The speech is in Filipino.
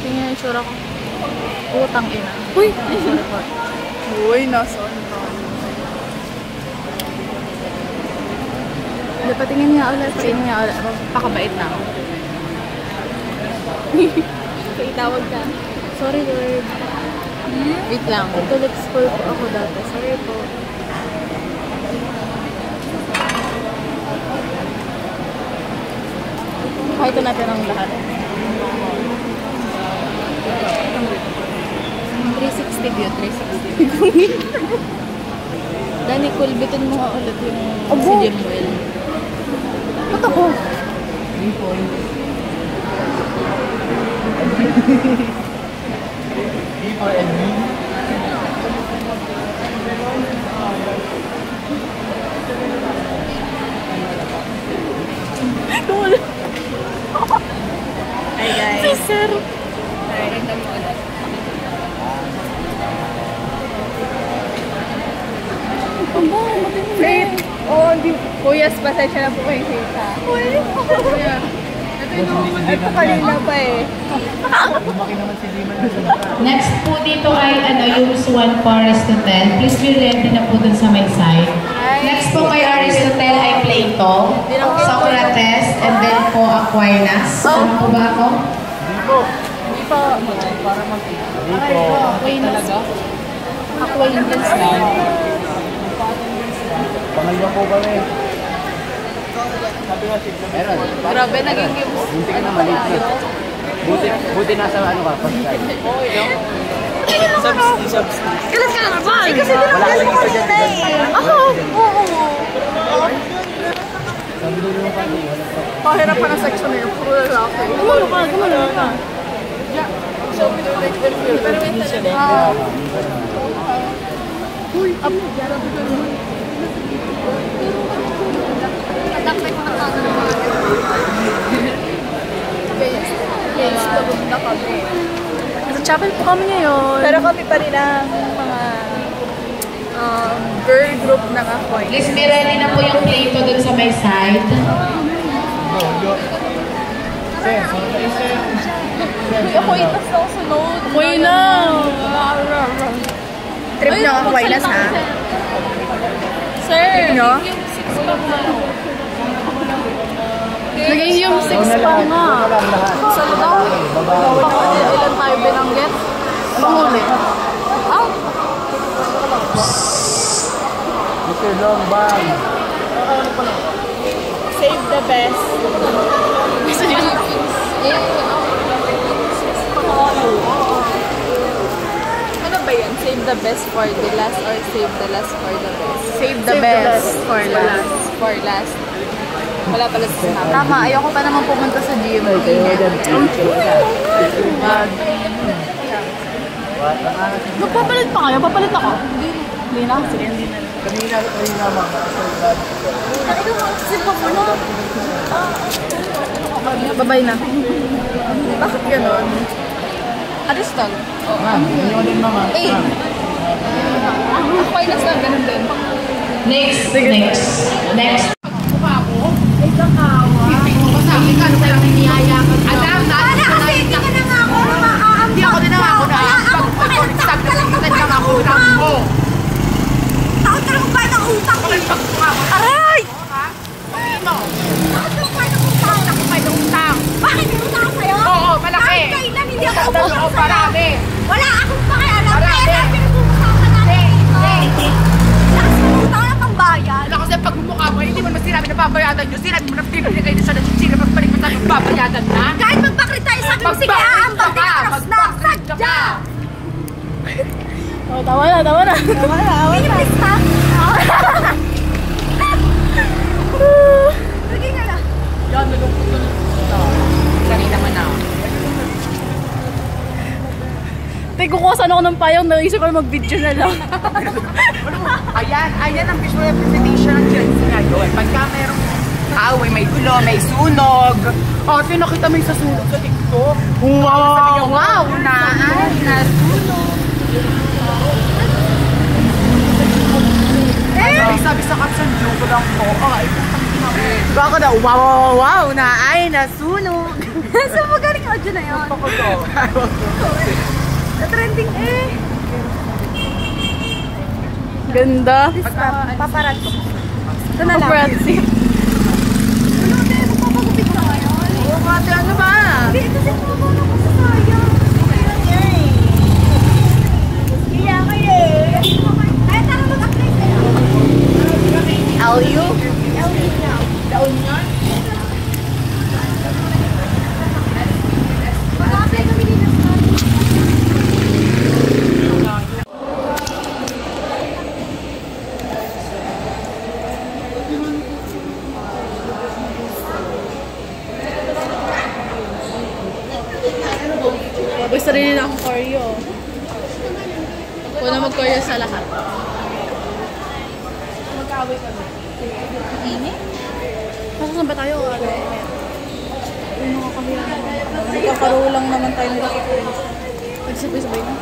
Tingnan yung tsura ko. Utang ina. Uy! Uy, nason ka. Patingin nga ulit. Patingin nga ulit. Pakabait na ako. Kaya tawag ka. Sorry, Lord. Wait lang. Tulad school po ako dati. Sorry po. Kahit natin ang lahat. 360 view, 360. Dani, kulbitin mo nga ulit yung si Jimwell. Ba't ako? Hi guys. Si Sir. Hi, ito mo ulit. Faith! Oo, Kuyas, pasensya na po kayo, Faith, ha? Uy! Ito kanina pa eh. Next po dito ay yung Swan po Aristotle. Please be ready na po dun sa may side. Next po kay Aristotle ay Plato, Socrates, and then po Aquinas. Ano po ba ako? Hindi po. Aquinas. Aquinas. Pangalawa po kami. Meron. Grabe, naging gives. Buti ka na maliit na. Buti nasa ano ka, pag-side. Kailan ka na ba? Kasi di naman kasi ko kanina eh. Oo. Pahirap pa na section na yun. Puro lalaki. Gumalo ka. So, we don't like them here. Pero wait na lang. Uy! Yes, pagod na kami. Sa chapel po kami ngayon. Pero kami pa rin ang mga girl group ng Akoy. Please be ready na po yung Plato dun sa may side. Ako itas na sunod. Uy na. Trip ng Akoy na ha? Sir. No? Naging yung 6 pa nga. Saan daw? Ilan tayo binanggit? Mahuli. Mr. Long Bang. Save the best. Ano ba yan? Save the best for the last or save the last for the best? Save the best for last. For last. Wala pala sa sinabi. Tama, ayoko pa naman pumunta sa gym. Magpapalit pa kayo? Papalit ako? Hindi na. Sige, hindi na. Kanina mga. Babay na. Bakit gano'n? Aristal. Ma'am, ganyan din mama. Ako'y nasa ganun din. Next. Wala akong pakialam. Kaya pinag-uusapan natin dito. Lakas mo na ng bayan. Kasi pag bumukha mo, hindi mo naman sinabi na babayadan nyo. Sinabi mo na pinili kayo na siya na sila pagbalik mo tayo babayadan na. Kahit magpakrit tayo sa akin, sige, aambag din aras na. Sadya! Oh, tawa na. Can you please stop? Sige nga na. Yan, nalungkot na kanina man ako. Teko ko saan ako ng payong, naisip ko na mag-video na lang. Ayan ang visual representation ng Chelsea ngayon. Pagka merong away, may gulo, may sunog. Nakita mo yung sa sunog sa TikTok. Wow! Nasunog. Sabi sa caption, joke lang po. Diba ako na, wow, nasunog. So, magaling audio na yun. Na-trending eh. Ganda. Paparazzi. Ito na lang. Paparazzi. Ano, ate, magpapagupit ka ngayon? Oo, ate, ano ba? Hindi, ito si Papa na ko sa sayang. Kaya kayo eh. Kaya tara mag-apply sa'yo. LU? Mag-apply kami dito sa Gusto rin nila akong choreo. Una mag-choreo sa lahat. Mag-away kami. Init? Saan ba tayo? Ano? Yung nakakahiya naman. Nagkakaroon lang naman tayo ng nagsabay-sabay na.